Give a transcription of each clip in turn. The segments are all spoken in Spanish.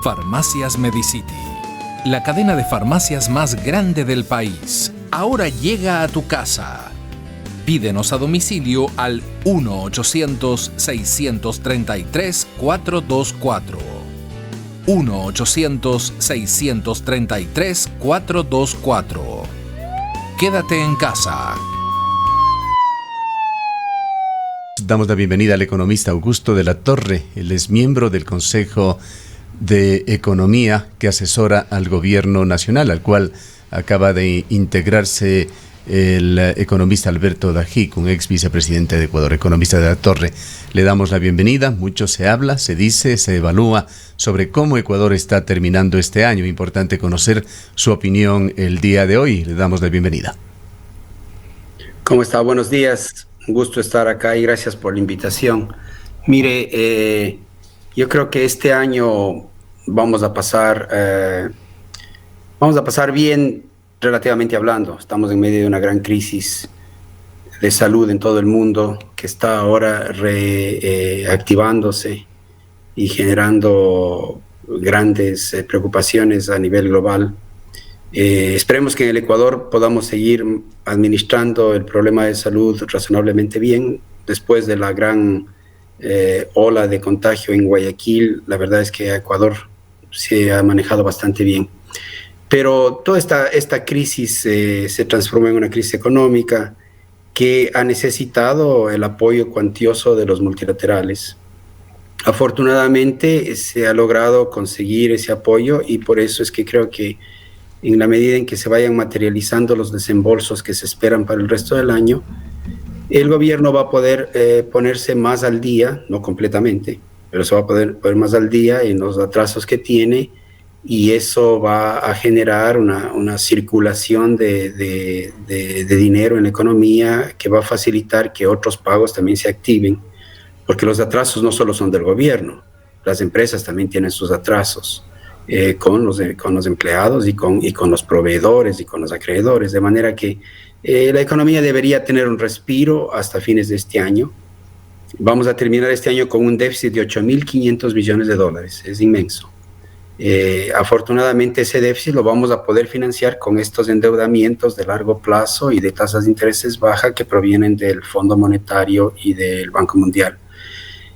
Farmacias Medicity, la cadena de farmacias más grande del país, ahora llega a tu casa. Pídenos a domicilio al 1-800-633-424. 1-800-633-424. Quédate en casa. Damos la bienvenida al economista Augusto de la Torre. Él es miembro del Consejo de Economía que asesora al Gobierno Nacional, al cual acaba de integrarse el economista Alberto Dajic, un ex vicepresidente de Ecuador. Economista de la Torre, le damos la bienvenida. Mucho se habla, se dice, se evalúa sobre cómo Ecuador está terminando este año. Importante conocer su opinión el día de hoy. Le damos la bienvenida. ¿Cómo está? Buenos días. Un gusto estar acá y gracias por la invitación. Mire, yo creo que este año vamos a pasar bien relativamente hablando. Estamos en medio de una gran crisis de salud en todo el mundo que está ahora reactivándose y generando grandes preocupaciones a nivel global. Esperemos que en el Ecuador podamos seguir administrando el problema de salud razonablemente bien. Después de la gran ola de contagio en Guayaquil, la verdad es que Ecuador se ha manejado bastante bien. Pero toda esta crisis se transforma en una crisis económica que ha necesitado el apoyo cuantioso de los multilaterales. Afortunadamente se ha logrado conseguir ese apoyo y por eso es que creo que en la medida en que se vayan materializando los desembolsos que se esperan para el resto del año, el gobierno va a poder ponerse más al día, no completamente, pero se va a poder poner más al día en los atrasos que tiene y eso va a generar una circulación de dinero en la economía que va a facilitar que otros pagos también se activen, porque los atrasos no solo son del gobierno, las empresas también tienen sus atrasos. Con los empleados y con los proveedores y con los acreedores, de manera que la economía debería tener un respiro hasta fines de este año. Vamos a terminar este año con un déficit de 8.500 billones de dólares, es inmenso. Afortunadamente ese déficit lo vamos a poder financiar con estos endeudamientos de largo plazo y de tasas de intereses bajas que provienen del Fondo Monetario y del Banco Mundial.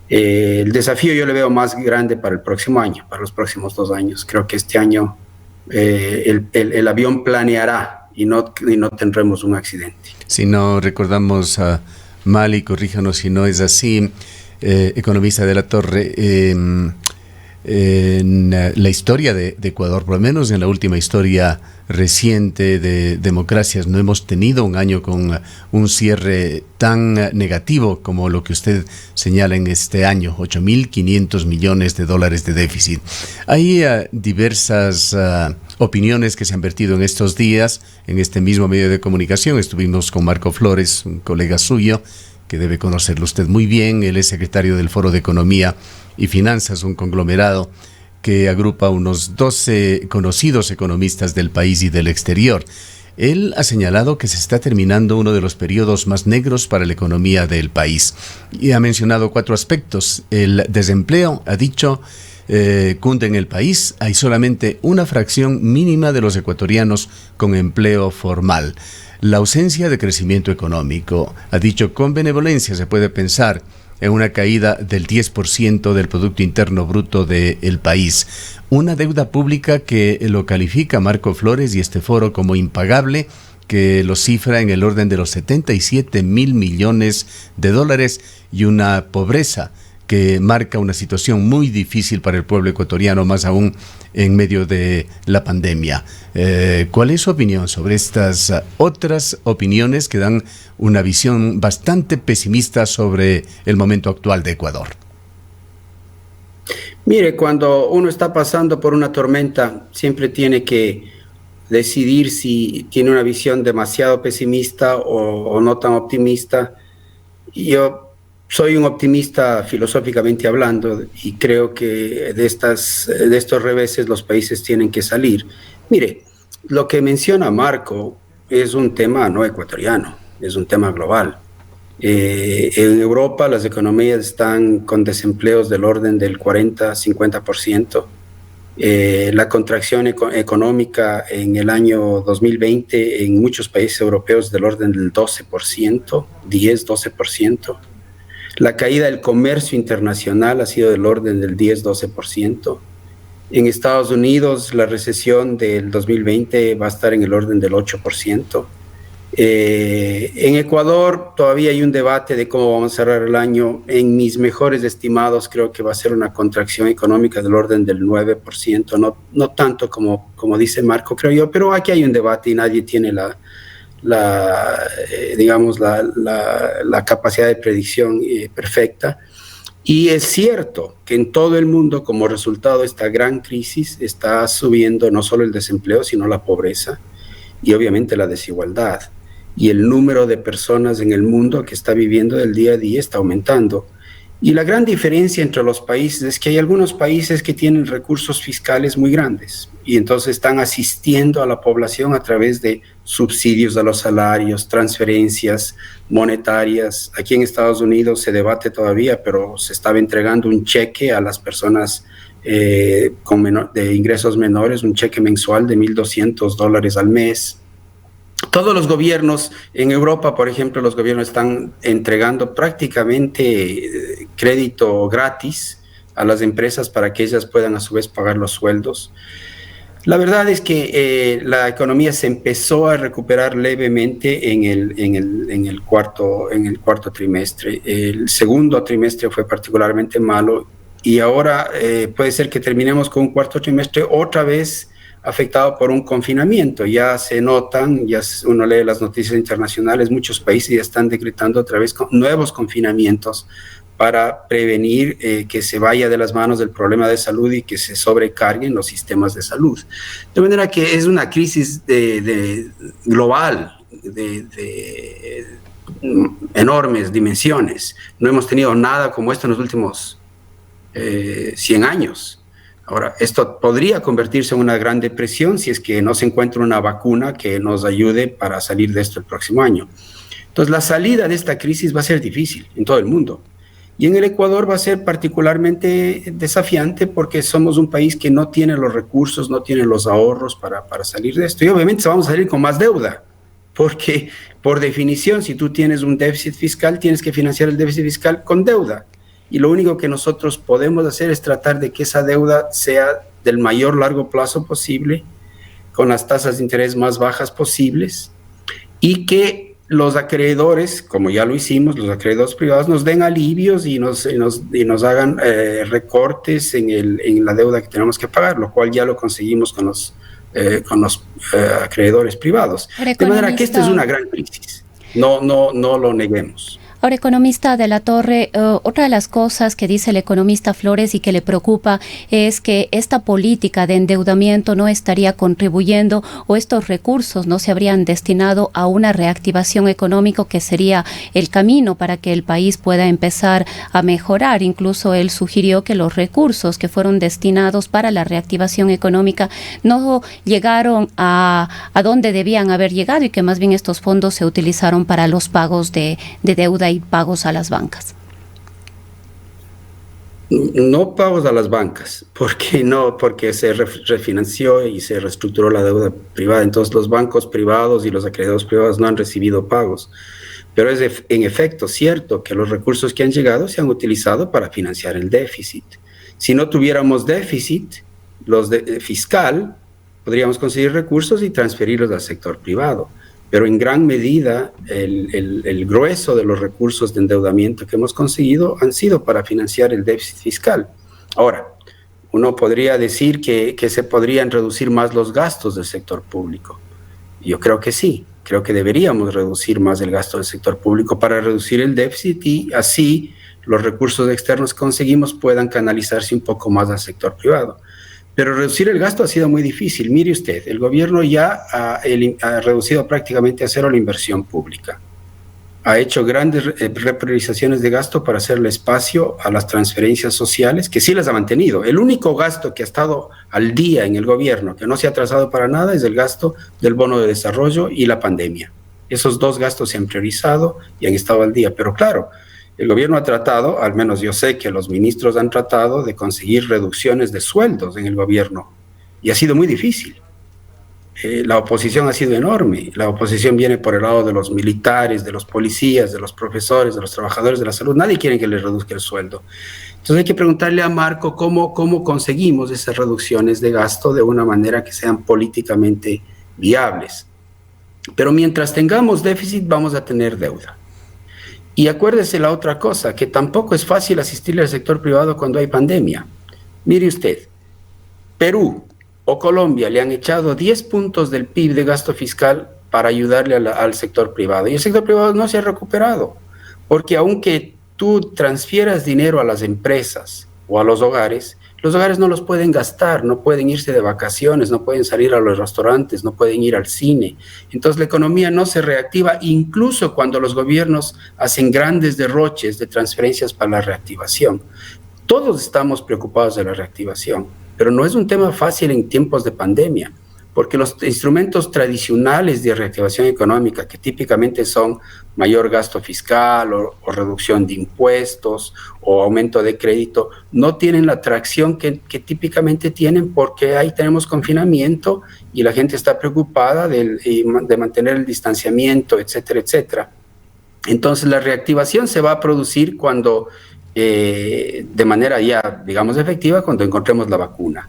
El desafío yo le veo más grande para el próximo año, para los próximos 2 años. Creo que este año el avión planeará y no tendremos un accidente. Si no recordamos mal, y corríjanos si no es así, economista de la Torre, en la historia de Ecuador, por lo menos en la última historia reciente de democracias, no hemos tenido un año con un cierre tan negativo como lo que usted señala en este año, 8.500 millones de dólares de déficit. Hay diversas opiniones que se han vertido en estos días en este mismo medio de comunicación. Estuvimos con Marco Flores, un colega suyo, que debe conocerlo usted muy bien. Él es secretario del Foro de Economía y Finanzas, un conglomerado que agrupa unos 12 conocidos economistas del país y del exterior. Él ha señalado que se está terminando uno de los periodos más negros para la economía del país y ha mencionado 4 aspectos. El desempleo, ha dicho, cunde en el país. Hay solamente una fracción mínima de los ecuatorianos con empleo formal. La ausencia de crecimiento económico, ha dicho, con benevolencia se puede pensar en una caída del 10% del Producto Interno Bruto del país. Una deuda pública que lo califica Marco Flores y este foro como impagable, que lo cifra en el orden de los 77.000 millones de dólares, y una pobreza que marca una situación muy difícil para el pueblo ecuatoriano, más aún en medio de la pandemia. ¿Cuál es su opinión sobre estas otras opiniones que dan una visión bastante pesimista sobre el momento actual de Ecuador? Mire, cuando uno está pasando por una tormenta, siempre tiene que decidir si tiene una visión demasiado pesimista o no tan optimista. Yo soy un optimista filosóficamente hablando y creo que de estos reveses los países tienen que salir. Mire, lo que menciona Marco es un tema no ecuatoriano, es un tema global. En Europa las economías están con desempleos del orden del 40-50%. La contracción económica en el año 2020 en muchos países europeos del orden del 12%, 10-12%. La caída del comercio internacional ha sido del orden del 10-12%. En Estados Unidos la recesión del 2020 va a estar en el orden del 8%. En Ecuador todavía hay un debate de cómo vamos a cerrar el año. En mis mejores estimados creo que va a ser una contracción económica del orden del 9%, no tanto como dice Marco, creo yo, pero aquí hay un debate y nadie tiene la capacidad de predicción perfecta. Y es cierto que en todo el mundo, como resultado de esta gran crisis, está subiendo no solo el desempleo, sino la pobreza y obviamente la desigualdad. Y el número de personas en el mundo que está viviendo del día a día está aumentando. Y la gran diferencia entre los países es que hay algunos países que tienen recursos fiscales muy grandes y entonces están asistiendo a la población a través de subsidios a los salarios, transferencias monetarias. Aquí en Estados Unidos se debate todavía, pero se estaba entregando un cheque a las personas de ingresos menores, un cheque mensual de $1,200 al mes. Todos los gobiernos en Europa, por ejemplo, los gobiernos están entregando prácticamente crédito gratis a las empresas para que ellas puedan a su vez pagar los sueldos. La verdad es que la economía se empezó a recuperar levemente en el cuarto trimestre. El segundo trimestre fue particularmente malo y ahora puede ser que terminemos con un cuarto trimestre otra vez afectado por un confinamiento. Ya se notan, ya uno lee las noticias internacionales, muchos países ya están decretando otra vez nuevos confinamientos para prevenir que se vaya de las manos del problema de salud y que se sobrecarguen los sistemas de salud. De manera que es una crisis global de enormes dimensiones. No hemos tenido nada como esto en los últimos 100 años. Ahora, esto podría convertirse en una gran depresión si es que no se encuentra una vacuna que nos ayude para salir de esto el próximo año. Entonces, la salida de esta crisis va a ser difícil en todo el mundo. Y en el Ecuador va a ser particularmente desafiante porque somos un país que no tiene los recursos, no tiene los ahorros para salir de esto. Y obviamente vamos a salir con más deuda, porque por definición, si tú tienes un déficit fiscal, tienes que financiar el déficit fiscal con deuda. Y lo único que nosotros podemos hacer es tratar de que esa deuda sea del mayor largo plazo posible, con las tasas de interés más bajas posibles, y que los acreedores, como ya lo hicimos, los acreedores privados, nos den alivios y nos hagan recortes en la deuda que tenemos que pagar, lo cual ya lo conseguimos con los acreedores privados. De manera que esta es una gran crisis, no lo neguemos. Ahora, economista de la Torre, otra de las cosas que dice el economista Flores y que le preocupa es que esta política de endeudamiento no estaría contribuyendo o estos recursos no se habrían destinado a una reactivación económica que sería el camino para que el país pueda empezar a mejorar. Incluso él sugirió que los recursos que fueron destinados para la reactivación económica no llegaron a donde debían haber llegado y que más bien estos fondos se utilizaron para los pagos de deuda y pagos a las bancas. No pagos a las bancas, porque se refinanció y se reestructuró la deuda privada, entonces los bancos privados y los acreedores privados no han recibido pagos, pero es en efecto cierto que los recursos que han llegado se han utilizado para financiar el déficit. Si no tuviéramos déficit fiscal, podríamos conseguir recursos y transferirlos al sector privado. Pero en gran medida el grueso de los recursos de endeudamiento que hemos conseguido han sido para financiar el déficit fiscal. Ahora, uno podría decir que se podrían reducir más los gastos del sector público. Yo creo que sí, creo que deberíamos reducir más el gasto del sector público para reducir el déficit y así los recursos externos que conseguimos puedan canalizarse un poco más al sector privado. Pero reducir el gasto ha sido muy difícil. Mire usted, el gobierno ya ha reducido prácticamente a cero la inversión pública. Ha hecho grandes repriorizaciones de gasto para hacerle espacio a las transferencias sociales, que sí las ha mantenido. El único gasto que ha estado al día en el gobierno, que no se ha atrasado para nada, es el gasto del bono de desarrollo y la pandemia. Esos dos gastos se han priorizado y han estado al día. Pero claro, El gobierno ha tratado, al menos yo sé que los ministros han tratado de conseguir reducciones de sueldos en el gobierno y ha sido muy difícil. La oposición ha sido enorme. La oposición viene por el lado de los militares, de los policías, de los profesores, de los trabajadores de la salud. Nadie quiere que les reduzca el sueldo. Entonces hay que preguntarle a Marco cómo conseguimos esas reducciones de gasto de una manera que sean políticamente viables. Pero mientras tengamos déficit, vamos a tener deuda. Y acuérdese la otra cosa, que tampoco es fácil asistirle al sector privado cuando hay pandemia. Mire usted, Perú o Colombia le han echado 10 puntos del PIB de gasto fiscal para ayudarle al sector privado. Y el sector privado no se ha recuperado, porque aunque tú transfieras dinero a las empresas o a los hogares no los pueden gastar, no pueden irse de vacaciones, no pueden salir a los restaurantes, no pueden ir al cine. Entonces la economía no se reactiva, incluso cuando los gobiernos hacen grandes derroches de transferencias para la reactivación. Todos estamos preocupados de la reactivación, pero no es un tema fácil en tiempos de pandemia, porque los instrumentos tradicionales de reactivación económica, que típicamente son mayor gasto fiscal o reducción de impuestos o aumento de crédito, no tienen la tracción que típicamente tienen, porque ahí tenemos confinamiento y la gente está preocupada de mantener el distanciamiento, etcétera, etcétera. Entonces la reactivación se va a producir cuando, de manera ya, digamos, efectiva, cuando encontremos la vacuna.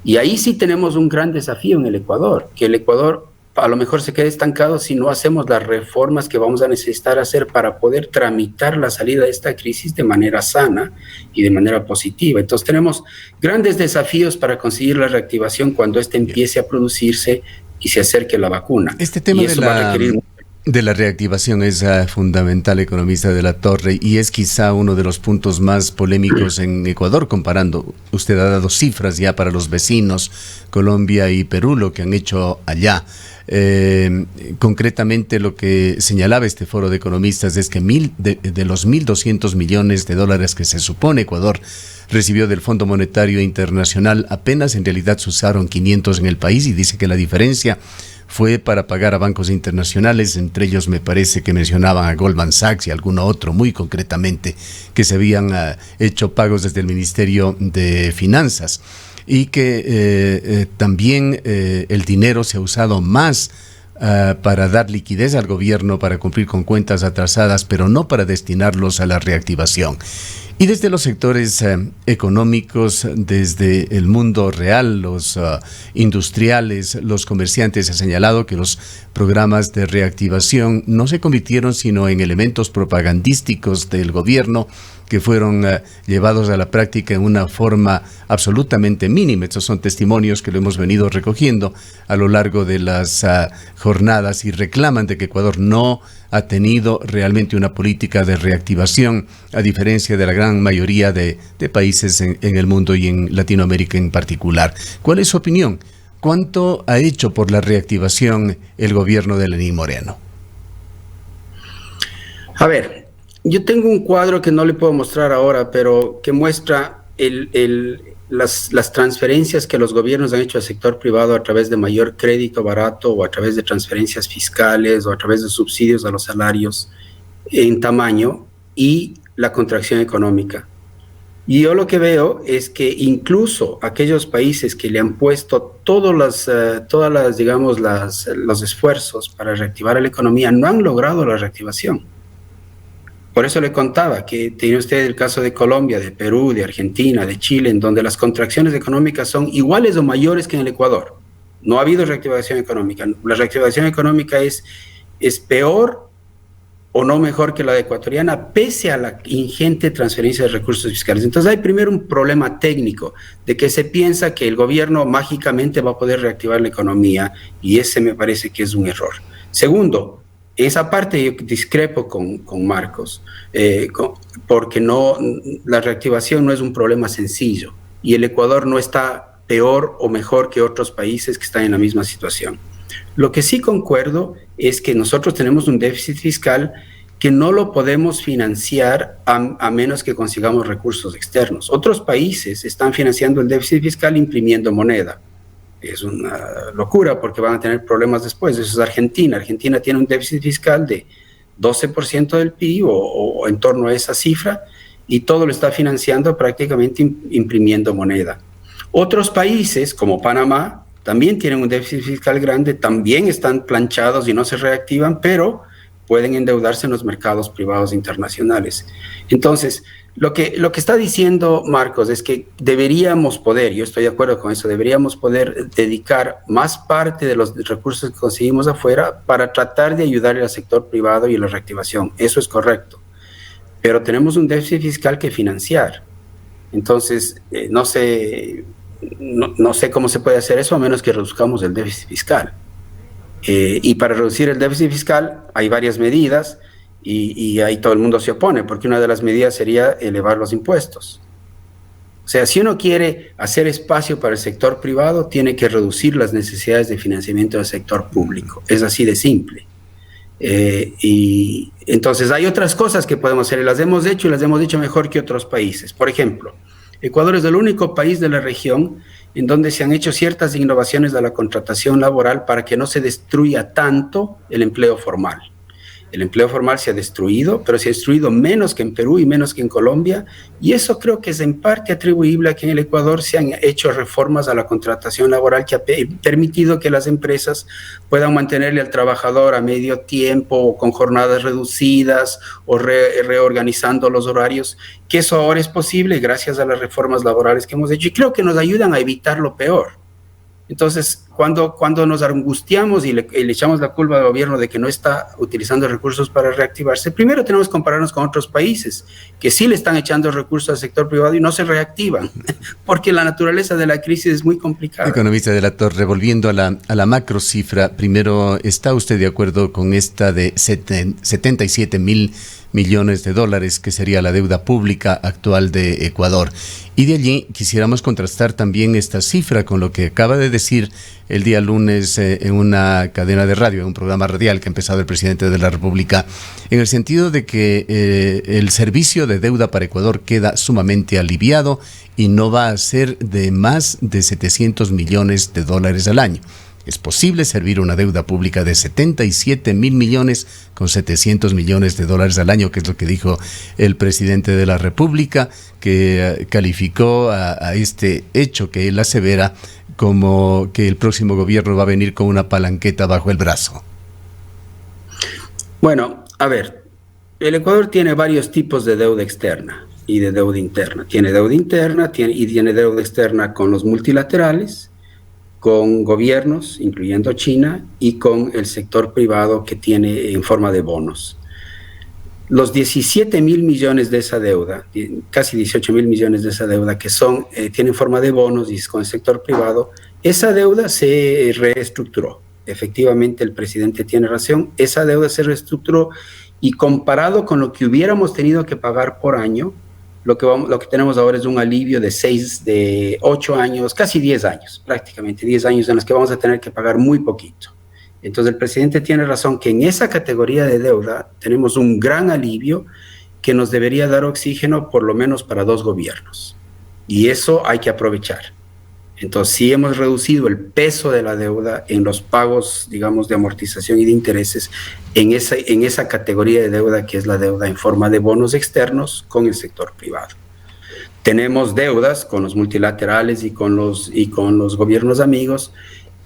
Y ahí sí tenemos un gran desafío en el Ecuador, que el Ecuador a lo mejor se quede estancado si no hacemos las reformas que vamos a necesitar hacer para poder tramitar la salida de esta crisis de manera sana y de manera positiva. Entonces tenemos grandes desafíos para conseguir la reactivación cuando ésta empiece a producirse y se acerque la vacuna. Este tema de la reactivación es fundamental, economista de la Torre, y es quizá uno de los puntos más polémicos en Ecuador, comparando. Usted ha dado cifras ya para los vecinos, Colombia y Perú, lo que han hecho allá. Concretamente lo que señalaba este foro de economistas es que de los 1.200 millones de dólares que se supone Ecuador recibió del Fondo Monetario Internacional, apenas en realidad se usaron 500 en el país, y dice que la diferencia fue para pagar a bancos internacionales, entre ellos me parece que mencionaban a Goldman Sachs y alguno otro, muy concretamente, que se habían hecho pagos desde el Ministerio de Finanzas, y que también el dinero se ha usado más para dar liquidez al gobierno, para cumplir con cuentas atrasadas, pero no para destinarlos a la reactivación. Y desde los sectores económicos, desde el mundo real, los industriales, los comerciantes, se ha señalado que los programas de reactivación no se convirtieron sino en elementos propagandísticos del gobierno, que fueron llevados a la práctica en una forma absolutamente mínima. Estos son testimonios que lo hemos venido recogiendo a lo largo de las jornadas, y reclaman de que Ecuador no ha tenido realmente una política de reactivación, a diferencia de la gran mayoría de países en el mundo y en Latinoamérica en particular. ¿Cuál es su opinión? ¿Cuánto ha hecho por la reactivación el gobierno de Lenín Moreno? A ver, yo tengo un cuadro que no le puedo mostrar ahora, pero que muestra las transferencias que los gobiernos han hecho al sector privado a través de mayor crédito barato, o a través de transferencias fiscales, o a través de subsidios a los salarios en tamaño, y la contracción económica. Y yo lo que veo es que incluso aquellos países que le han puesto todos los esfuerzos para reactivar la economía no han logrado la reactivación. Por eso le contaba que tiene usted el caso de Colombia, de Perú, de Argentina, de Chile, en donde las contracciones económicas son iguales o mayores que en el Ecuador. No ha habido reactivación económica. La reactivación económica es peor o no mejor que la ecuatoriana, pese a la ingente transferencia de recursos fiscales. Entonces hay primero un problema técnico de que se piensa que el gobierno mágicamente va a poder reactivar la economía, y ese me parece que es un error. Segundo, esa parte yo discrepo con Marcos, porque la reactivación no es un problema sencillo, y el Ecuador no está peor o mejor que otros países que están en la misma situación. Lo que sí concuerdo es que nosotros tenemos un déficit fiscal que no lo podemos financiar a menos que consigamos recursos externos. Otros países están financiando el déficit fiscal imprimiendo moneda. Es una locura, porque van a tener problemas después. Eso es Argentina. Argentina tiene un déficit fiscal de 12% del PIB o en torno a esa cifra, y todo lo está financiando prácticamente imprimiendo moneda. Otros países, como Panamá, también tienen un déficit fiscal grande, también están planchados y no se reactivan, pero pueden endeudarse en los mercados privados internacionales. Entonces, lo que está diciendo Marcos es que deberíamos poder, yo estoy de acuerdo con eso, deberíamos poder dedicar más parte de los recursos que conseguimos afuera para tratar de ayudar al sector privado y a la reactivación. Eso es correcto. Pero tenemos un déficit fiscal que financiar. Entonces, no sé cómo se puede hacer eso a menos que reduzcamos el déficit fiscal. Y para reducir el déficit fiscal hay varias medidas y ahí todo el mundo se opone, porque una de las medidas sería elevar los impuestos. O sea, si uno quiere hacer espacio para el sector privado, tiene que reducir las necesidades de financiamiento del sector público. Es así de simple. Y entonces hay otras cosas que podemos hacer y las hemos hecho y las hemos hecho mejor que otros países. Por ejemplo, Ecuador es el único país de la región en donde se han hecho ciertas innovaciones de la contratación laboral para que no se destruya tanto el empleo formal. El empleo formal se ha destruido, pero se ha destruido menos que en Perú y menos que en Colombia, y eso creo que es en parte atribuible a que en el Ecuador se han hecho reformas a la contratación laboral que ha permitido que las empresas puedan mantenerle al trabajador a medio tiempo o con jornadas reducidas o reorganizando los horarios, que eso ahora es posible gracias a las reformas laborales que hemos hecho y creo que nos ayudan a evitar lo peor. Entonces, cuando nos angustiamos y le echamos la culpa al gobierno de que no está utilizando recursos para reactivarse, primero tenemos que compararnos con otros países que sí le están echando recursos al sector privado y no se reactivan, porque la naturaleza de la crisis es muy complicada. Economista de la Torre, volviendo a la macro cifra, primero, ¿está usted de acuerdo con esta de 77,000 millones de dólares, que sería la deuda pública actual de Ecuador? Y de allí quisiéramos contrastar también esta cifra con lo que acaba de decir el día lunes en una cadena de radio, en un programa radial que ha empezado el presidente de la República, en el sentido de que el servicio de deuda para Ecuador queda sumamente aliviado y no va a ser de más de 700 millones de dólares al año. ¿Es posible servir una deuda pública de 77,000 millones con 700 millones de dólares al año, que es lo que dijo el presidente de la República, que calificó a este hecho que él asevera como que el próximo gobierno va a venir con una palanqueta bajo el brazo? Bueno, a ver, el Ecuador tiene varios tipos de deuda externa y de deuda interna. Tiene deuda interna y tiene deuda externa con los multilaterales, con gobiernos, incluyendo China, y con el sector privado que tiene en forma de bonos. Los 17,000 millones de esa deuda, casi 18,000 millones de esa deuda que tienen forma de bonos y es con el sector privado, esa deuda se reestructuró. Efectivamente, el presidente tiene razón, esa deuda se reestructuró y comparado con lo que hubiéramos tenido que pagar por año, lo que tenemos ahora es un alivio de 8 años, casi 10 años, prácticamente 10 años en los que vamos a tener que pagar muy poquito. Entonces el presidente tiene razón que en esa categoría de deuda tenemos un gran alivio que nos debería dar oxígeno por lo menos para 2 gobiernos. Y eso hay que aprovechar. Entonces sí hemos reducido el peso de la deuda en los pagos, digamos, de amortización y de intereses en esa categoría de deuda que es la deuda en forma de bonos externos con el sector privado. Tenemos deudas con los multilaterales y con los gobiernos amigos,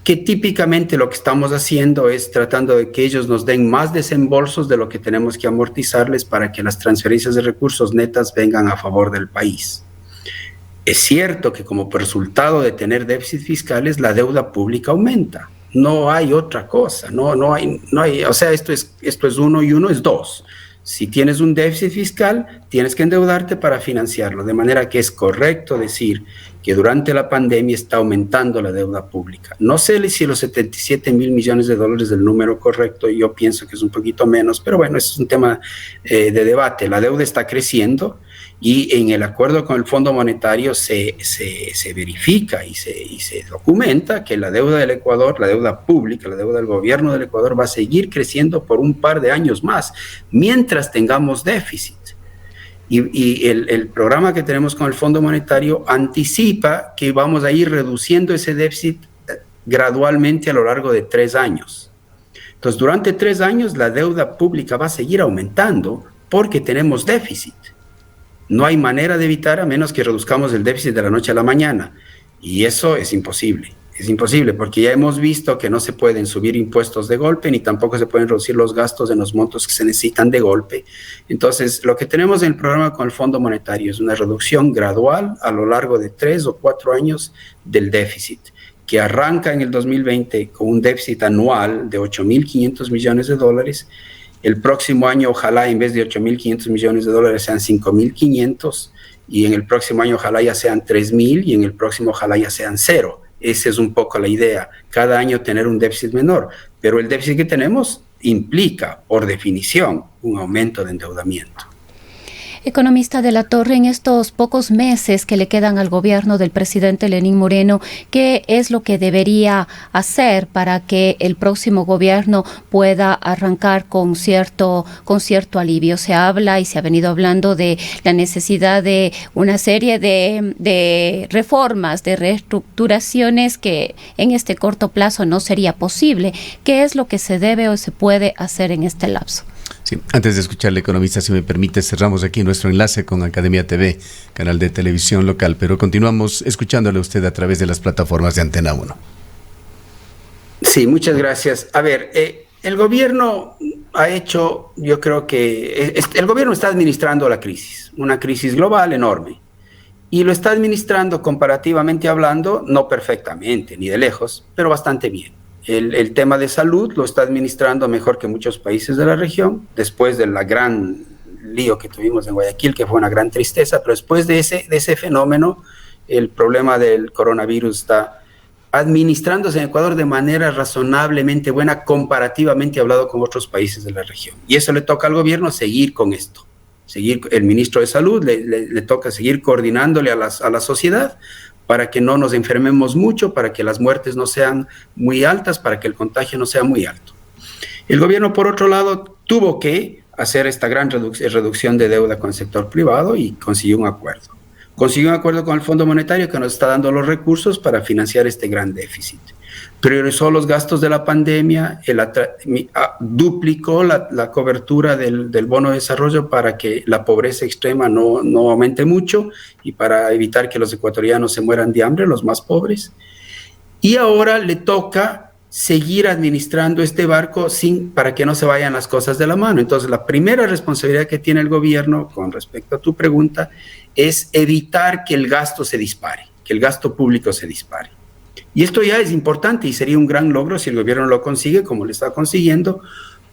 que típicamente lo que estamos haciendo es tratando de que ellos nos den más desembolsos de lo que tenemos que amortizarles para que las transferencias de recursos netas vengan a favor del país. Es cierto que como resultado de tener déficit fiscales, la deuda pública aumenta. No hay otra cosa, no hay, o sea, esto es 1 y 1 es 2. Si tienes un déficit fiscal, tienes que endeudarte para financiarlo, de manera que es correcto decir que durante la pandemia está aumentando la deuda pública. No sé si los 77,000 millones de dólares es el número correcto, yo pienso que es un poquito menos, pero bueno, es un tema de debate. La deuda está creciendo y en el acuerdo con el Fondo Monetario se verifica y se documenta que la deuda del Ecuador, la deuda pública, la deuda del gobierno del Ecuador va a seguir creciendo por un par de años más, mientras tengamos déficit. Y el programa que tenemos con el Fondo Monetario anticipa que vamos a ir reduciendo ese déficit gradualmente a lo largo de 3 años. Entonces, durante 3 años la deuda pública va a seguir aumentando porque tenemos déficit. No hay manera de evitar a menos que reduzcamos el déficit de la noche a la mañana. Y eso es imposible. Es imposible porque ya hemos visto que no se pueden subir impuestos de golpe ni tampoco se pueden reducir los gastos en los montos que se necesitan de golpe. Entonces, lo que tenemos en el programa con el Fondo Monetario es una reducción gradual a lo largo de 3 o 4 años del déficit, que arranca en el 2020 con un déficit anual de 8.500 millones de dólares. El próximo año, ojalá, en vez de 8.500 millones de dólares, sean 5.500, y en el próximo año, ojalá ya sean 3.000, y en el próximo, ojalá ya sean 0. Esa es un poco la idea, cada año tener un déficit menor, pero el déficit que tenemos implica, por definición, un aumento de endeudamiento. Economista de la Torre, en estos pocos meses que le quedan al gobierno del presidente Lenín Moreno, ¿qué es lo que debería hacer para que el próximo gobierno pueda arrancar con cierto alivio? Se habla y se ha venido hablando de la necesidad de una serie de reformas, de reestructuraciones que en este corto plazo no sería posible. ¿Qué es lo que se debe o se puede hacer en este lapso? Sí, antes de escuchar al economista, si me permite, cerramos aquí nuestro enlace con Academia TV, canal de televisión local, pero continuamos escuchándole a usted a través de las plataformas de Antena 1. Sí, muchas gracias. A ver, el gobierno ha hecho, yo creo que el gobierno está administrando la crisis, una crisis global enorme, y lo está administrando comparativamente hablando, no perfectamente, ni de lejos, pero bastante bien. El tema de salud lo está administrando mejor que muchos países de la región, después de la gran lío que tuvimos en Guayaquil, que fue una gran tristeza, pero después de ese fenómeno, el problema del coronavirus está administrándose en Ecuador de manera razonablemente buena, comparativamente hablado con otros países de la región. Y eso le toca al gobierno seguir con esto. El ministro de Salud le toca seguir coordinándole a la sociedad, para que no nos enfermemos mucho, para que las muertes no sean muy altas, para que el contagio no sea muy alto. El gobierno, por otro lado, tuvo que hacer esta gran reducción de deuda con el sector privado y consiguió un acuerdo. Consiguió un acuerdo con el Fondo Monetario que nos está dando los recursos para financiar este gran déficit. Priorizó los gastos de la pandemia, duplicó la cobertura del bono de desarrollo para que la pobreza extrema no aumente mucho y para evitar que los ecuatorianos se mueran de hambre, los más pobres. Y ahora le toca seguir administrando este barco para que no se vayan las cosas de la mano. Entonces, la primera responsabilidad que tiene el gobierno con respecto a tu pregunta es evitar que el gasto se dispare, que el gasto público se dispare. Y esto ya es importante y sería un gran logro si el gobierno lo consigue, como lo está consiguiendo,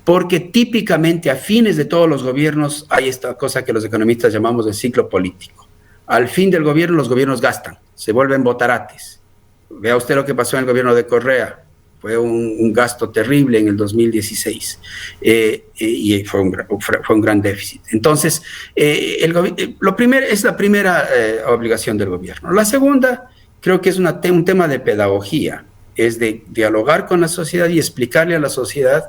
porque típicamente a fines de todos los gobiernos hay esta cosa que los economistas llamamos el ciclo político. Al fin del gobierno, los gobiernos gastan, se vuelven botarates. Vea usted lo que pasó en el gobierno de Correa. Fue un gasto terrible en el 2016 y fue un gran déficit. Entonces, es la primera obligación del gobierno. La segunda, creo que es un tema de pedagogía, es de dialogar con la sociedad y explicarle a la sociedad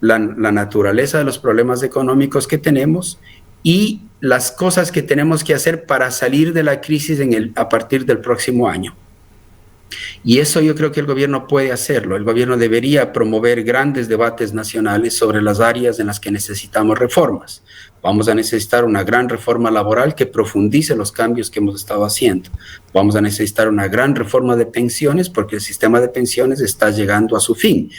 la naturaleza de los problemas económicos que tenemos y las cosas que tenemos que hacer para salir de la crisis a partir del próximo año. Y eso yo creo que el gobierno puede hacerlo. El gobierno debería promover grandes debates nacionales sobre las áreas en las que necesitamos reformas. Vamos a necesitar una gran reforma laboral que profundice los cambios que hemos estado haciendo. Vamos a necesitar una gran reforma de pensiones porque el sistema de pensiones está llegando a su fin.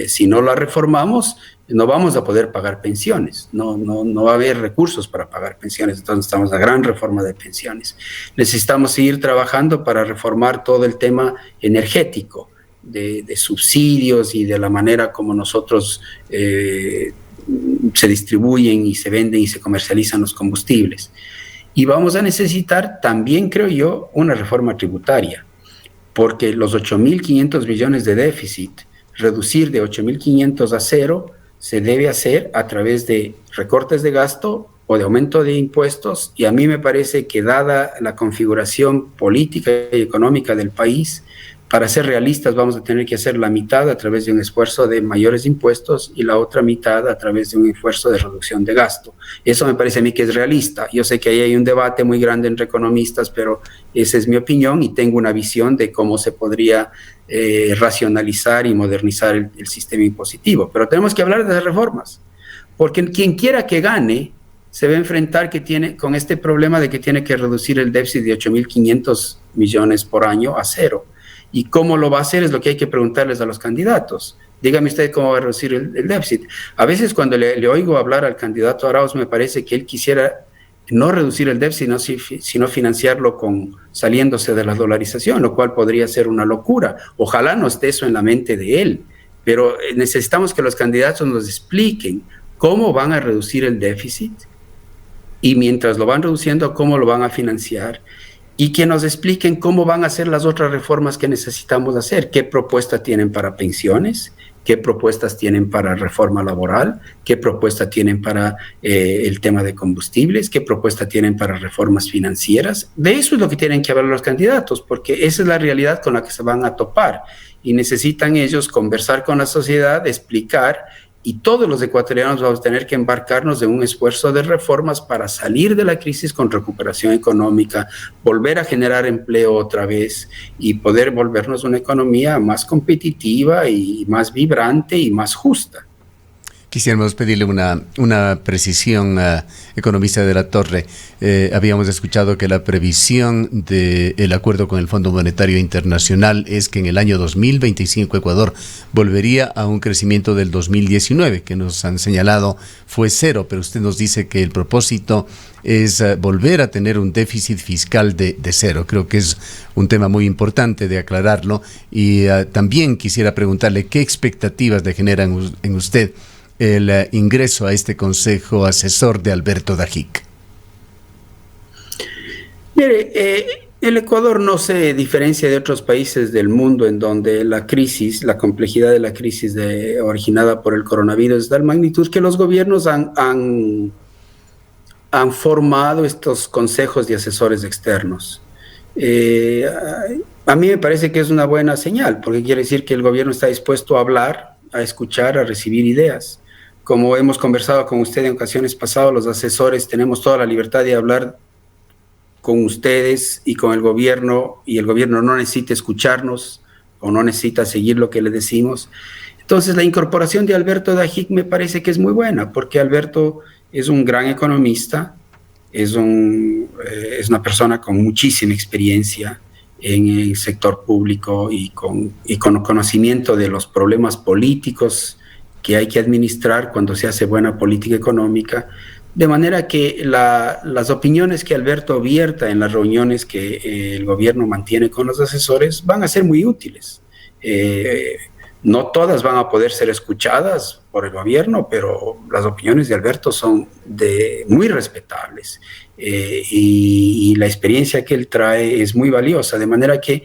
Si no la reformamos, no vamos a poder pagar pensiones. No va a haber recursos para pagar pensiones. Entonces necesitamos una gran reforma de pensiones. Necesitamos seguir trabajando para reformar todo el tema energético, de subsidios y de la manera como nosotros se distribuyen y se venden y se comercializan los combustibles. Y vamos a necesitar también, creo yo, una reforma tributaria, porque los 8.500 millones de déficit, reducir de 8.500 a 0, se debe hacer a través de recortes de gasto o de aumento de impuestos, y a mí me parece que dada la configuración política y económica del país, para ser realistas vamos a tener que hacer la mitad a través de un esfuerzo de mayores impuestos y la otra mitad a través de un esfuerzo de reducción de gasto. Eso me parece a mí que es realista. Yo sé que ahí hay un debate muy grande entre economistas, pero esa es mi opinión y tengo una visión de cómo se podría racionalizar y modernizar el sistema impositivo. Pero tenemos que hablar de las reformas, porque quien quiera que gane se va a enfrentar con este problema de que tiene que reducir el déficit de 8.500 millones por año a cero. ¿Y cómo lo va a hacer? Es lo que hay que preguntarles a los candidatos. Dígame usted cómo va a reducir el déficit. A veces cuando le oigo hablar al candidato Arauz, me parece que él quisiera no reducir el déficit, sino financiarlo saliéndose de la dolarización, lo cual podría ser una locura. Ojalá no esté eso en la mente de él, pero necesitamos que los candidatos nos expliquen cómo van a reducir el déficit y mientras lo van reduciendo, cómo lo van a financiar. Y que nos expliquen cómo van a hacer las otras reformas que necesitamos hacer, qué propuestas tienen para pensiones, qué propuestas tienen para reforma laboral, qué propuestas tienen para el tema de combustibles, qué propuestas tienen para reformas financieras. De eso es lo que tienen que hablar los candidatos, porque esa es la realidad con la que se van a topar y necesitan ellos conversar con la sociedad, explicar. Y todos los ecuatorianos vamos a tener que embarcarnos en un esfuerzo de reformas para salir de la crisis con recuperación económica, volver a generar empleo otra vez y poder volvernos una economía más competitiva y más vibrante y más justa. Quisiéramos pedirle una precisión, economista de la Torre. Habíamos escuchado que la previsión del acuerdo con el Fondo Monetario Internacional es que en el año 2025 Ecuador volvería a un crecimiento del 2019, que nos han señalado fue cero, pero usted nos dice que el propósito es volver a tener un déficit fiscal de cero. Creo que es un tema muy importante de aclararlo y también quisiera preguntarle qué expectativas le generan en usted el ingreso a este consejo asesor de Alberto Dajic. Mire, el Ecuador no se diferencia de otros países del mundo en donde la complejidad de la crisis originada por el coronavirus es de tal magnitud que los gobiernos han formado estos consejos de asesores externos. A mí me parece que es una buena señal, porque quiere decir que el gobierno está dispuesto a hablar, a escuchar, a recibir ideas. Como hemos conversado con usted en ocasiones pasadas, los asesores tenemos toda la libertad de hablar con ustedes y con el gobierno no necesita escucharnos o no necesita seguir lo que le decimos. Entonces, la incorporación de Alberto Dajic me parece que es muy buena, porque Alberto es un gran economista, es una persona con muchísima experiencia en el sector público y con conocimiento de los problemas políticos que hay que administrar cuando se hace buena política económica, de manera que las opiniones que Alberto vierta en las reuniones que el gobierno mantiene con los asesores van a ser muy útiles. No todas van a poder ser escuchadas por el gobierno, pero las opiniones de Alberto son muy respetables y la experiencia que él trae es muy valiosa, de manera que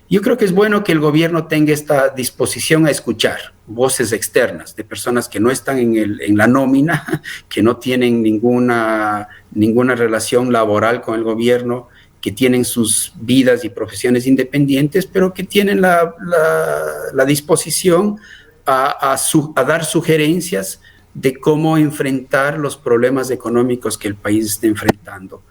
yo creo que es bueno que el gobierno tenga esta disposición a escuchar voces externas de personas que no están en la nómina, que no tienen ninguna relación laboral con el gobierno, que tienen sus vidas y profesiones independientes, pero que tienen la disposición a dar sugerencias de cómo enfrentar los problemas económicos que el país está enfrentando.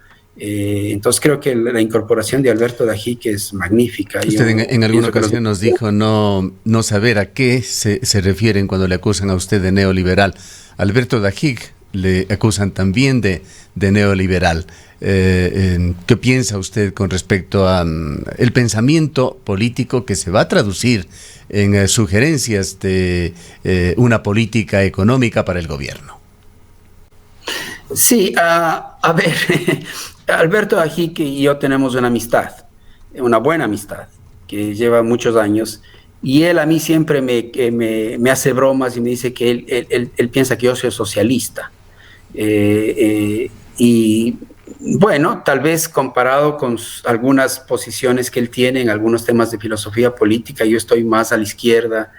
Entonces creo que la incorporación de Alberto Dajic es magnífica. Usted en alguna ocasión nos dijo no saber a qué se refieren cuando le acusan a usted de neoliberal. Alberto Dajic le acusan también de neoliberal. ¿Qué piensa usted con respecto a el pensamiento político que se va a traducir en sugerencias de una política económica para el gobierno? Sí, a ver, Alberto Dajic y yo tenemos una amistad, una buena amistad, que lleva muchos años, y él a mí siempre me hace bromas y me dice que él piensa que yo soy socialista. Y bueno, tal vez comparado con algunas posiciones que él tiene en algunos temas de filosofía política, yo estoy más a la izquierda.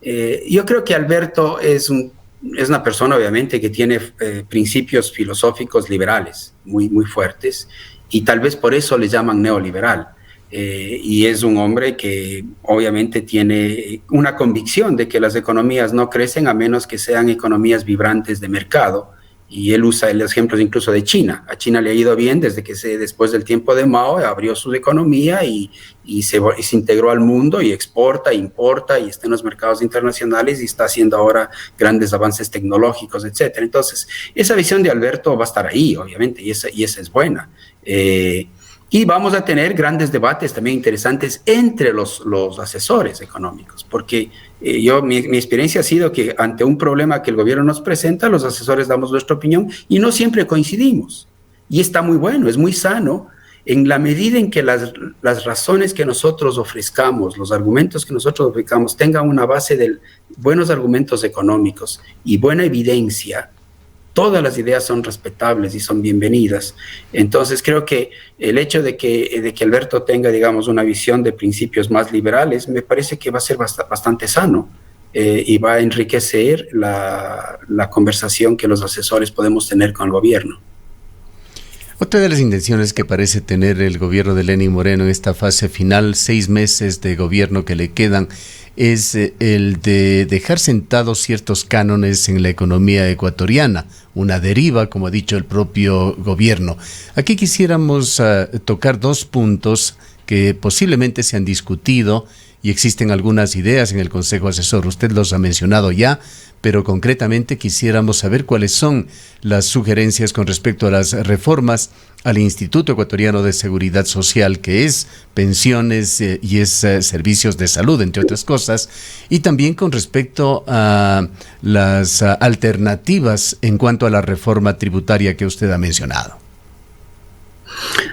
Yo creo que Alberto es una persona obviamente que tiene principios filosóficos liberales muy, muy fuertes y tal vez por eso le llaman neoliberal. y es un hombre que obviamente tiene una convicción de que las economías no crecen a menos que sean economías vibrantes de mercado. Y él usa el ejemplo incluso de China. A China le ha ido bien desde que después del tiempo de Mao abrió su economía y se integró al mundo y exporta, importa y está en los mercados internacionales y está haciendo ahora grandes avances tecnológicos, etcétera. Entonces, esa visión de Alberto va a estar ahí, obviamente, y esa es buena. Y vamos a tener grandes debates también interesantes entre los asesores económicos, porque mi experiencia ha sido que ante un problema que el gobierno nos presenta, los asesores damos nuestra opinión y no siempre coincidimos. Y está muy bueno, es muy sano, en la medida en que las razones que nosotros ofrezcamos, los argumentos que nosotros ofrezcamos, tengan una base de buenos argumentos económicos y buena evidencia. Todas las ideas son respetables y son bienvenidas. Entonces creo que el hecho de que Alberto tenga, digamos, una visión de principios más liberales, me parece que va a ser bastante sano y va a enriquecer la conversación que los asesores podemos tener con el gobierno. Otra de las intenciones que parece tener el gobierno de Lenín Moreno en esta fase final, 6 meses de gobierno que le quedan, es el de dejar sentados ciertos cánones en la economía ecuatoriana, una deriva, como ha dicho el propio gobierno. Aquí quisiéramos tocar 2 puntos que posiblemente se han discutido y existen algunas ideas en el Consejo Asesor. Usted los ha mencionado ya, pero concretamente quisiéramos saber cuáles son las sugerencias con respecto a las reformas al Instituto Ecuatoriano de Seguridad Social, que es pensiones y es servicios de salud, entre otras cosas, y también con respecto a las alternativas en cuanto a la reforma tributaria que usted ha mencionado.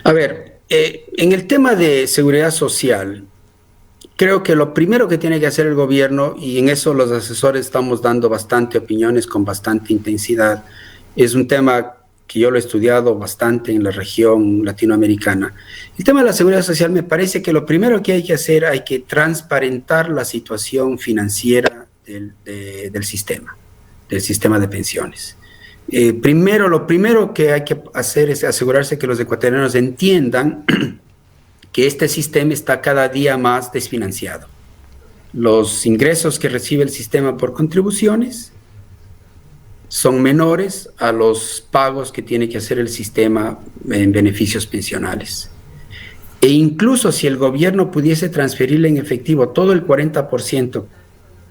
A ver, en el tema de seguridad social, creo que lo primero que tiene que hacer el gobierno, y en eso los asesores estamos dando bastante opiniones con bastante intensidad, es un tema que yo lo he estudiado bastante en la región latinoamericana. El tema de la seguridad social, me parece que lo primero que hay que hacer, hay que transparentar la situación financiera del sistema de pensiones. Lo primero que hay que hacer es asegurarse que los ecuatorianos entiendan que este sistema está cada día más desfinanciado. Los ingresos que recibe el sistema por contribuciones son menores a los pagos que tiene que hacer el sistema en beneficios pensionales. E incluso si el gobierno pudiese transferirle en efectivo todo el 40%,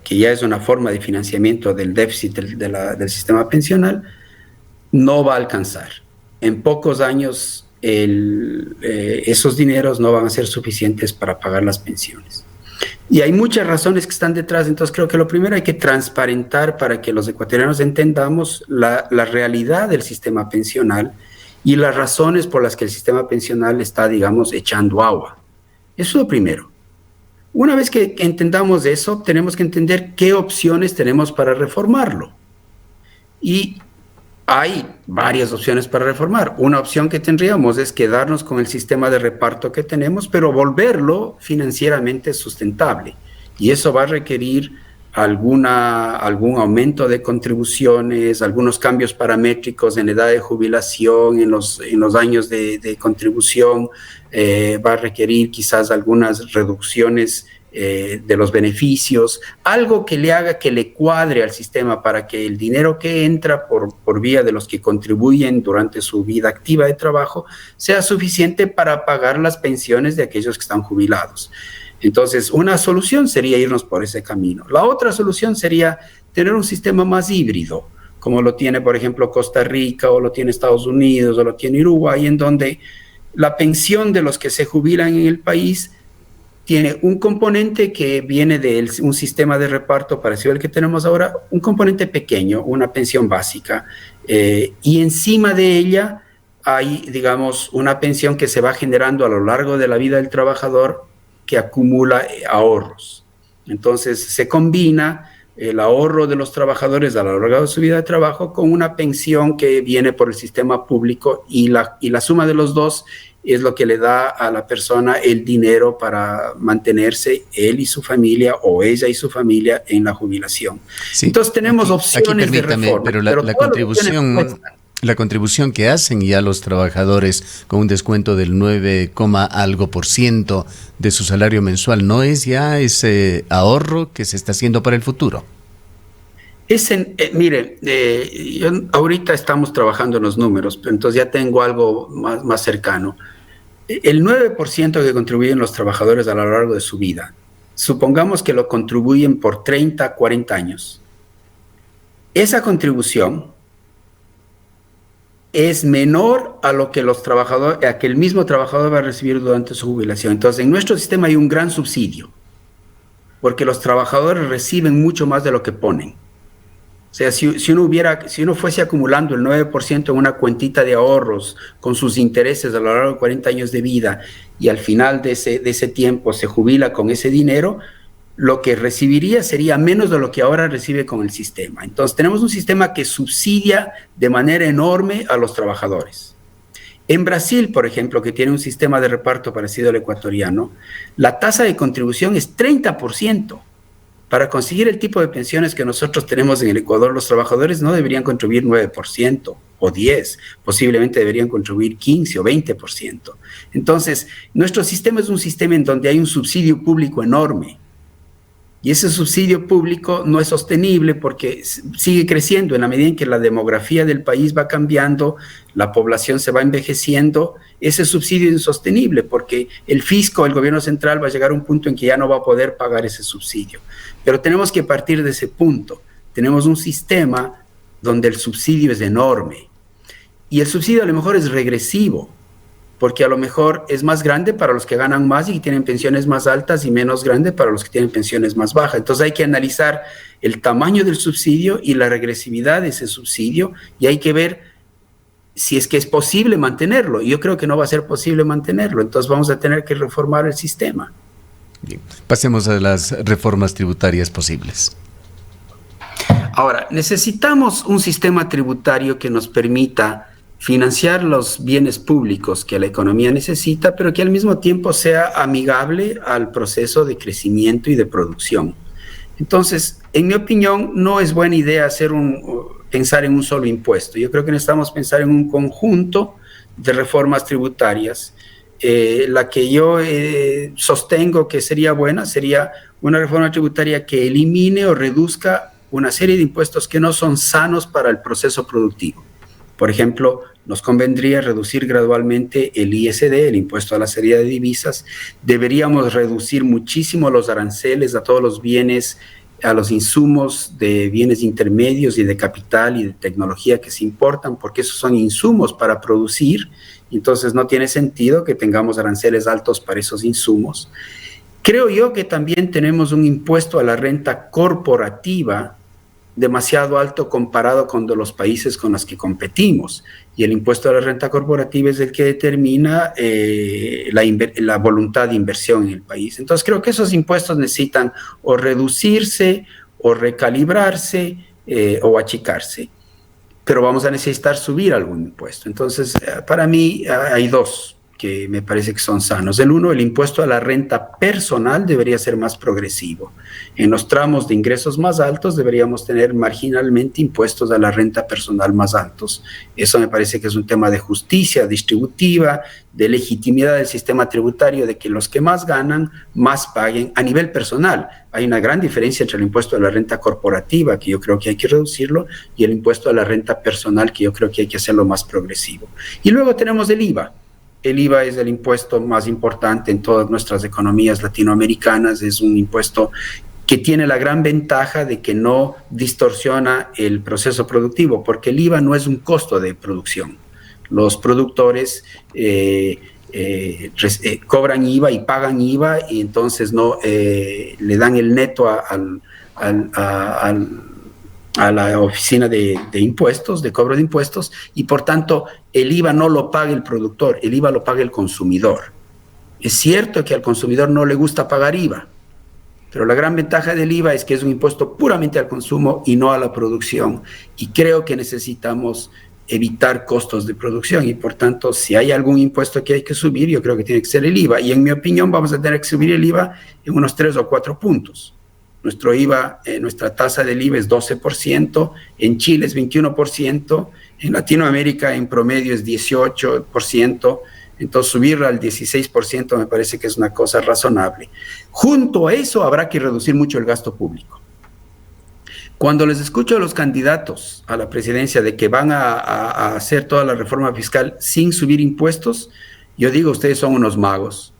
que ya es una forma de financiamiento del déficit del sistema pensional, no va a alcanzar. En pocos años esos dineros no van a ser suficientes para pagar las pensiones. Y hay muchas razones que están detrás, entonces creo que lo primero hay que transparentar para que los ecuatorianos entendamos la realidad del sistema pensional y las razones por las que el sistema pensional está, digamos, echando agua. Eso es lo primero. Una vez que entendamos eso, tenemos que entender qué opciones tenemos para reformarlo. Y hay varias opciones para reformar. Una opción que tendríamos es quedarnos con el sistema de reparto que tenemos, pero volverlo financieramente sustentable. Y eso va a requerir algún aumento de contribuciones, algunos cambios paramétricos en edad de jubilación, en los años de contribución. Va a requerir quizás algunas reducciones de los beneficios, algo que le haga que le cuadre al sistema para que el dinero que entra por vía de los que contribuyen durante su vida activa de trabajo sea suficiente para pagar las pensiones de aquellos que están jubilados. Entonces, una solución sería irnos por ese camino. La otra solución sería tener un sistema más híbrido, como lo tiene, por ejemplo, Costa Rica, o lo tiene Estados Unidos, o lo tiene Uruguay, en donde la pensión de los que se jubilan en el país tiene un componente que viene de un sistema de reparto parecido al que tenemos ahora, un componente pequeño, una pensión básica, y encima de ella hay, digamos, una pensión que se va generando a lo largo de la vida del trabajador que acumula ahorros. Entonces se combina el ahorro de los trabajadores a lo largo de su vida de trabajo con una pensión que viene por el sistema público y la suma de los dos es lo que le da a la persona el dinero para mantenerse él y su familia o ella y su familia en la jubilación. Sí, entonces tenemos opciones de reforma. Pero la contribución, La contribución que hacen ya los trabajadores con un descuento del 9, algo por ciento de su salario mensual, ¿no es ya ese ahorro que se está haciendo para el futuro? Mire, ahorita estamos trabajando en los números, pero entonces ya tengo algo más cercano. El 9% que contribuyen los trabajadores a lo largo de su vida, supongamos que lo contribuyen por 30, 40 años. Esa contribución es menor a lo que a que el mismo trabajador va a recibir durante su jubilación. Entonces, en nuestro sistema hay un gran subsidio, porque los trabajadores reciben mucho más de lo que ponen. O sea, si uno fuese acumulando el 9% en una cuentita de ahorros con sus intereses a lo largo de 40 años de vida y al final de ese tiempo se jubila con ese dinero, lo que recibiría sería menos de lo que ahora recibe con el sistema. Entonces, tenemos un sistema que subsidia de manera enorme a los trabajadores. En Brasil, por ejemplo, que tiene un sistema de reparto parecido al ecuatoriano, la tasa de contribución es 30%. Para conseguir el tipo de pensiones que nosotros tenemos en el Ecuador, los trabajadores no deberían contribuir 9% o 10%, posiblemente deberían contribuir 15 o 20%. Entonces, nuestro sistema es un sistema en donde hay un subsidio público enorme. Y ese subsidio público no es sostenible porque sigue creciendo en la medida en que la demografía del país va cambiando, la población se va envejeciendo. Ese subsidio es insostenible porque el fisco, el gobierno central, va a llegar a un punto en que ya no va a poder pagar ese subsidio. Pero tenemos que partir de ese punto. Tenemos un sistema donde el subsidio es enorme. Y el subsidio a lo mejor es regresivo, porque a lo mejor es más grande para los que ganan más y tienen pensiones más altas y menos grande para los que tienen pensiones más bajas. Entonces hay que analizar el tamaño del subsidio y la regresividad de ese subsidio y hay que ver si es que es posible mantenerlo. Y yo creo que no va a ser posible mantenerlo, entonces vamos a tener que reformar el sistema. Bien. Pasemos a las reformas tributarias posibles. Ahora, necesitamos un sistema tributario que nos permita financiar los bienes públicos que la economía necesita, pero que al mismo tiempo sea amigable al proceso de crecimiento y de producción. Entonces, en mi opinión, no es buena idea pensar en un solo impuesto. Yo creo que necesitamos pensar en un conjunto de reformas tributarias. La que yo sostengo que sería buena sería una reforma tributaria que elimine o reduzca una serie de impuestos que no son sanos para el proceso productivo. Por ejemplo, nos convendría reducir gradualmente el ISD, el impuesto a la salida de divisas. Deberíamos reducir muchísimo los aranceles a todos los bienes, a los insumos de bienes intermedios y de capital y de tecnología que se importan, porque esos son insumos para producir. Entonces no tiene sentido que tengamos aranceles altos para esos insumos. Creo yo que también tenemos un impuesto a la renta corporativa demasiado alto comparado con los países con los que competimos. Y el impuesto a la renta corporativa es el que determina la voluntad de inversión en el país. Entonces creo que esos impuestos necesitan o reducirse o recalibrarse o achicarse. Pero vamos a necesitar subir algún impuesto. Entonces, para mí hay dos que me parece que son sanos. El uno, el impuesto a la renta personal debería ser más progresivo. En los tramos de ingresos más altos deberíamos tener marginalmente impuestos a la renta personal más altos. Eso me parece que es un tema de justicia distributiva, de legitimidad del sistema tributario, de que los que más ganan, más paguen a nivel personal. Hay una gran diferencia entre el impuesto a la renta corporativa, que yo creo que hay que reducirlo, y el impuesto a la renta personal, que yo creo que hay que hacerlo más progresivo. Y luego tenemos el IVA. El IVA es el impuesto más importante en todas nuestras economías latinoamericanas. Es un impuesto que tiene la gran ventaja de que no distorsiona el proceso productivo, porque el IVA no es un costo de producción. Los productores cobran IVA y pagan IVA y entonces no le dan el neto a la oficina de impuestos, de cobro de impuestos, y por tanto el IVA no lo paga el productor, el IVA lo paga el consumidor. Es cierto que al consumidor no le gusta pagar IVA, pero la gran ventaja del IVA es que es un impuesto puramente al consumo y no a la producción, y creo que necesitamos evitar costos de producción, y por tanto, si hay algún impuesto que hay que subir, yo creo que tiene que ser el IVA, y en mi opinión vamos a tener que subir el IVA en unos 3 o 4 puntos. Nuestro IVA, nuestra tasa del IVA es 12%, en Chile es 21%, en Latinoamérica en promedio es 18%, entonces subir al 16% me parece que es una cosa razonable. Junto a eso habrá que reducir mucho el gasto público. Cuando les escucho a los candidatos a la presidencia de que van a hacer toda la reforma fiscal sin subir impuestos, yo digo, ustedes son unos magos,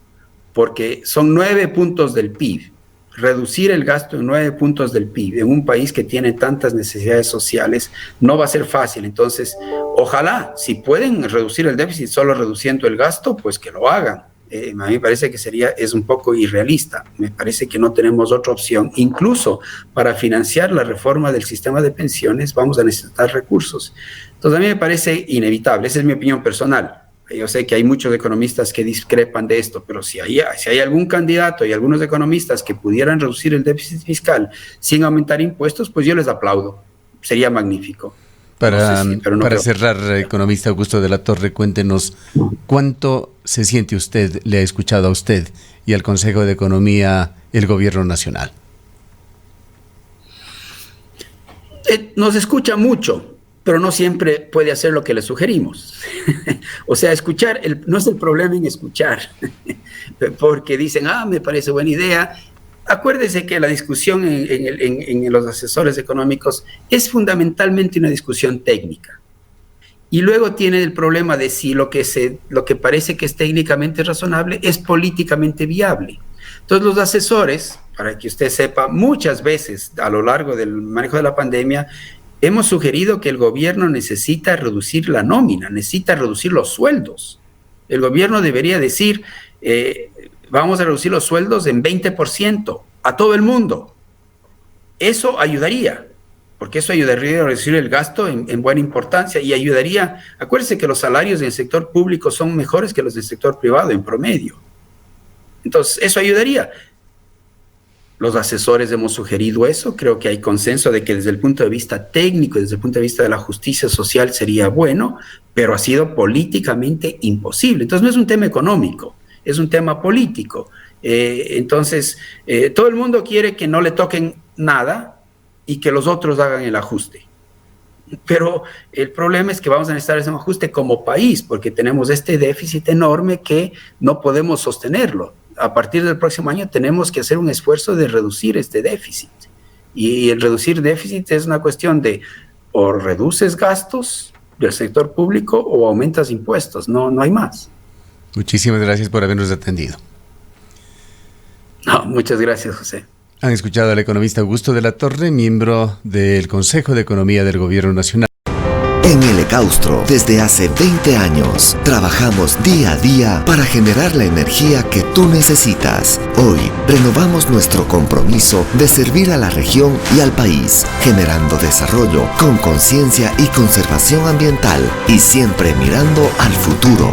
porque son 9 puntos del PIB. Reducir el gasto en 9 puntos del PIB en un país que tiene tantas necesidades sociales no va a ser fácil. Entonces, ojalá, si pueden reducir el déficit solo reduciendo el gasto, pues que lo hagan. A mí me parece que es un poco irrealista. Me parece que no tenemos otra opción. Incluso para financiar la reforma del sistema de pensiones vamos a necesitar recursos. Entonces, a mí me parece inevitable. Esa es mi opinión personal. Yo sé que hay muchos economistas que discrepan de esto, pero si hay algún candidato y algunos economistas que pudieran reducir el déficit fiscal sin aumentar impuestos, pues yo les aplaudo. Sería magnífico. Para cerrar, economista Augusto de la Torre, cuéntenos cuánto se siente usted, le ha escuchado a usted y al Consejo de Economía el Gobierno Nacional. Nos escucha mucho, pero no siempre puede hacer lo que le sugerimos. O sea, escuchar, no es el problema en escuchar, porque dicen, me parece buena idea. Acuérdese que la discusión en los asesores económicos es fundamentalmente una discusión técnica. Y luego tiene el problema de si lo que parece que es técnicamente razonable es políticamente viable. Entonces los asesores, para que usted sepa, muchas veces a lo largo del manejo de la pandemia, hemos sugerido que el gobierno necesita reducir la nómina, necesita reducir los sueldos. El gobierno debería decir, vamos a reducir los sueldos en 20% a todo el mundo. Eso ayudaría, porque eso ayudaría a reducir el gasto en buena importancia y ayudaría, acuérdense que los salarios del sector público son mejores que los del sector privado en promedio. Entonces, eso ayudaría. Los asesores hemos sugerido eso, creo que hay consenso de que desde el punto de vista técnico, desde el punto de vista de la justicia social sería bueno, pero ha sido políticamente imposible. Entonces no es un tema económico, es un tema político. Entonces todo el mundo quiere que no le toquen nada y que los otros hagan el ajuste. Pero el problema es que vamos a necesitar ese ajuste como país, porque tenemos este déficit enorme que no podemos sostenerlo. A partir del próximo año tenemos que hacer un esfuerzo de reducir este déficit. Y el reducir déficit es una cuestión de o reduces gastos del sector público o aumentas impuestos, no hay más. Muchísimas gracias por habernos atendido. No, muchas gracias, José. Han escuchado al economista Augusto de la Torre, miembro del Consejo de Economía del Gobierno Nacional. En el Ecaustro, desde hace 20 años, trabajamos día a día para generar la energía que tú necesitas. Hoy, renovamos nuestro compromiso de servir a la región y al país, generando desarrollo con conciencia y conservación ambiental y siempre mirando al futuro.